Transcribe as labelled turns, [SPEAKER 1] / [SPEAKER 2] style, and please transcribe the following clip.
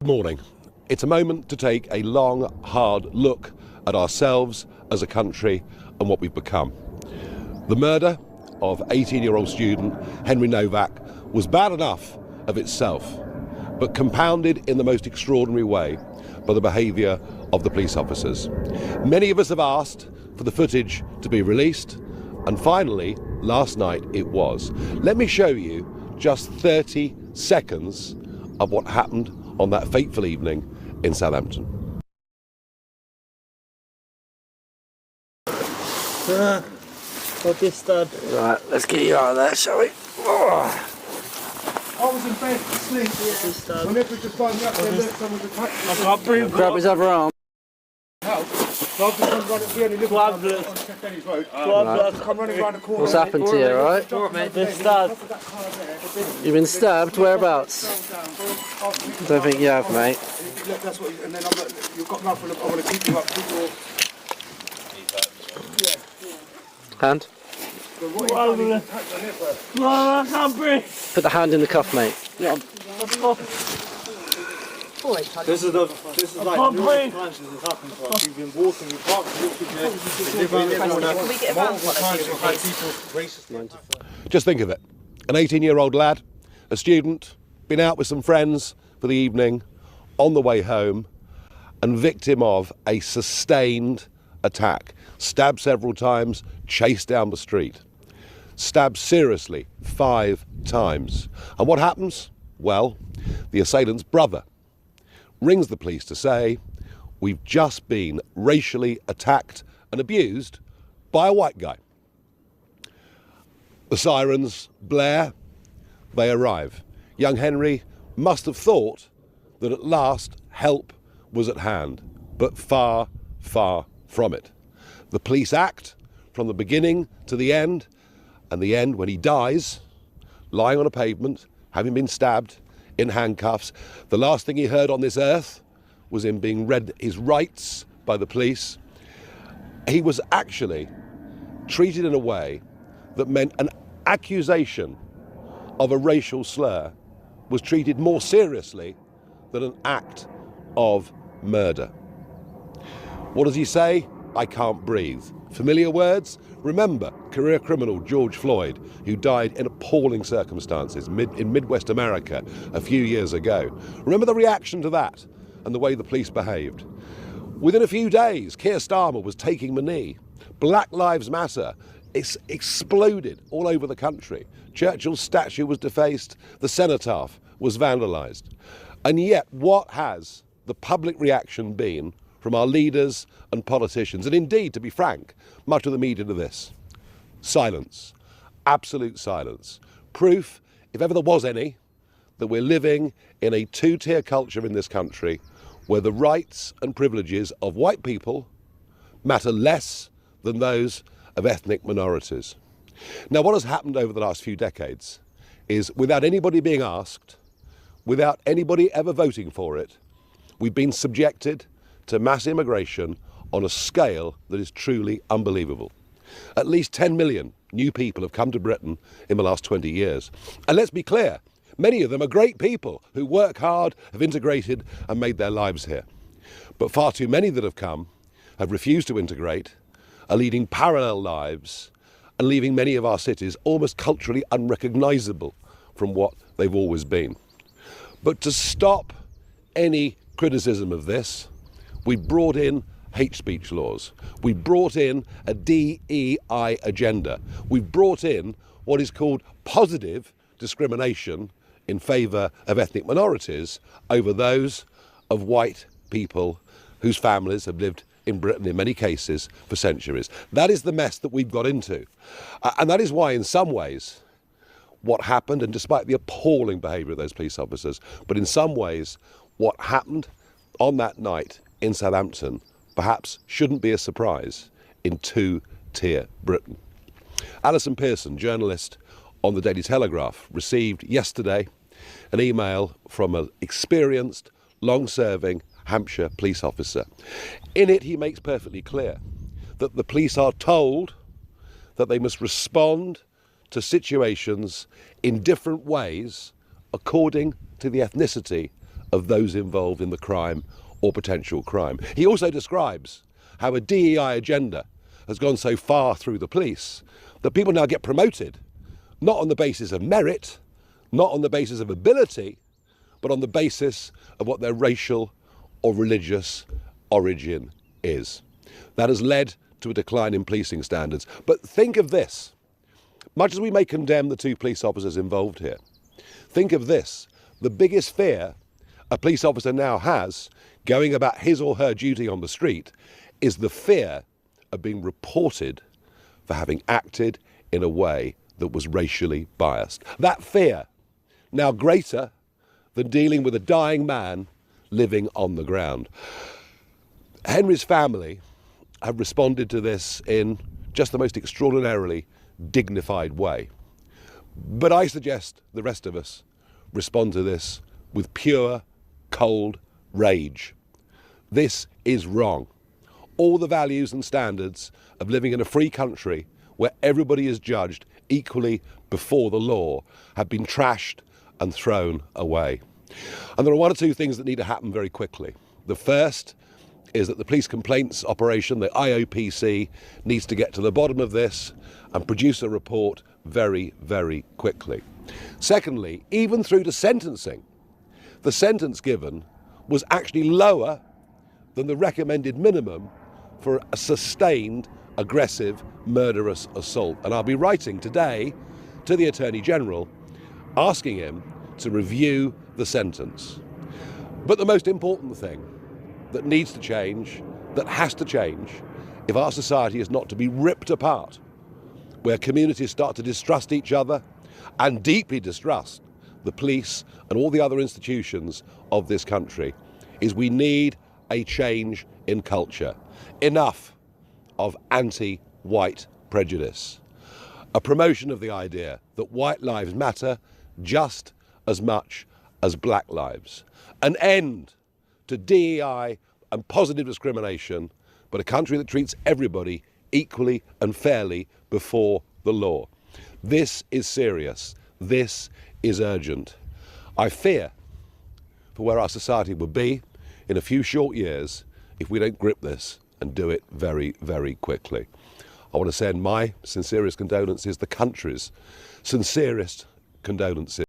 [SPEAKER 1] Good morning. It's a moment to take a long, hard look at ourselves as a country and what we've become. The murder of 18-year-old student Henry Novak was bad enough of itself, but compounded in the most extraordinary way by the behaviour of the police officers. Many of us have asked for the footage to be released, and finally, last night it was. Let me show you just 30 seconds of what happened on that fateful evening in Southampton.
[SPEAKER 2] Got this stud.
[SPEAKER 3] Right, let's get you out of there, shall we? Oh.
[SPEAKER 4] I was in bed asleep. My neighbour just phoned me up and look, someone's attacked me.
[SPEAKER 2] I can't breathe.
[SPEAKER 3] Grab his other arm.
[SPEAKER 4] Help. So I've just come running through the
[SPEAKER 2] Bloodless.
[SPEAKER 4] on St Denny's Road.
[SPEAKER 2] Bloodless.
[SPEAKER 4] Come running round the corner.
[SPEAKER 3] What's happened to you, alright?
[SPEAKER 2] This stud.
[SPEAKER 3] You've been stabbed? Whereabouts? Don't think you have, mate.
[SPEAKER 4] Look, that's what. And then I'm like, you've got nothing. I want to keep you up. Keep your.
[SPEAKER 3] Hand?
[SPEAKER 2] Bloodless. I can't breathe.
[SPEAKER 3] Put the hand in the cuff, mate.
[SPEAKER 5] This is like numerous times since it's happened to us. We've been walking, we parked, multiple times we've had people racist.
[SPEAKER 1] Just think of it. An 18-year-old lad, a student, been out with some friends for the evening, on the way home, and victim of a sustained attack. Stabbed several times, chased down the street. Stabbed seriously 5 times. And what happens? Well, the assailant's brother rings the police to say, we've just been racially attacked and abused by a white guy. The sirens blare, they arrive. Young Henry must have thought that at last help was at hand, but far, far from it. The police act from the beginning to the end, and the end when he dies, lying on a pavement, having been stabbed, in handcuffs. The last thing he heard on this earth was him being read his rights by the police. He was actually treated in a way that meant an accusation of a racial slur was treated more seriously than an act of murder. What does he say? I can't breathe. Familiar words? Remember career criminal George Floyd, who died in appalling circumstances in Midwest America a few years ago. Remember the reaction to that and the way the police behaved. Within a few days, Keir Starmer was taking the knee. Black Lives Matter exploded all over the country. Churchill's statue was defaced. The cenotaph was vandalised. And yet, what has the public reaction been from our leaders and politicians, and indeed, to be frank, much of the media to this? Silence. Absolute silence. Proof, if ever there was any, that we're living in a two-tier culture in this country where the rights and privileges of white people matter less than those of ethnic minorities. Now, what has happened over the last few decades is, without anybody being asked, without anybody ever voting for it, we've been subjected to mass immigration on a scale that is truly unbelievable. At least 10 million new people have come to Britain in the last 20 years. And let's be clear, many of them are great people who work hard, have integrated and made their lives here. But far too many that have come have refused to integrate, are leading parallel lives and leaving many of our cities almost culturally unrecognisable from what they've always been. But to stop any criticism of this, we brought in hate speech laws. We brought in a DEI agenda. We've brought in what is called positive discrimination in favour of ethnic minorities over those of white people whose families have lived in Britain in many cases for centuries. That is the mess that we've got into. And that is why, in some ways, what happened, and despite the appalling behaviour of those police officers, but in some ways, what happened on that night in Southampton perhaps shouldn't be a surprise in two-tier Britain. Alison Pearson, journalist on the Daily Telegraph, received yesterday an email from an experienced, long-serving Hampshire police officer. In it, he makes perfectly clear that the police are told that they must respond to situations in different ways according to the ethnicity of those involved in the crime or potential crime. He also describes how a DEI agenda has gone so far through the police that people now get promoted, not on the basis of merit, not on the basis of ability, but on the basis of what their racial or religious origin is. That has led to a decline in policing standards. But think of this. Much as we may condemn the 2 police officers involved here, think of this. The biggest fear a police officer now has going about his or her duty on the street is the fear of being reported for having acted in a way that was racially biased. That fear, now greater than dealing with a dying man living on the ground. Henry's family have responded to this in just the most extraordinarily dignified way. But I suggest the rest of us respond to this with pure, cold rage. This is wrong. All the values and standards of living in a free country where everybody is judged equally before the law have been trashed and thrown away. And there are 1 or 2 things that need to happen very quickly. The first is that the police complaints operation, the IOPC, needs to get to the bottom of this and produce a report very, very quickly. Secondly, even through to sentencing, the sentence given was actually lower than the recommended minimum for a sustained, aggressive, murderous assault. And I'll be writing today to the Attorney General asking him to review the sentence. But the most important thing that needs to change, that has to change, if our society is not to be ripped apart, where communities start to distrust each other and deeply distrust the police and all the other institutions of this country, is we need a change in culture. Enough of anti-white prejudice. A promotion of the idea that white lives matter just as much as black lives. An end to DEI and positive discrimination, but a country that treats everybody equally and fairly before the law. This is serious. This is urgent. I fear for where our society will be in a few short years if we don't grip this and do it very, very quickly. I want to send my sincerest condolences, the country's sincerest condolences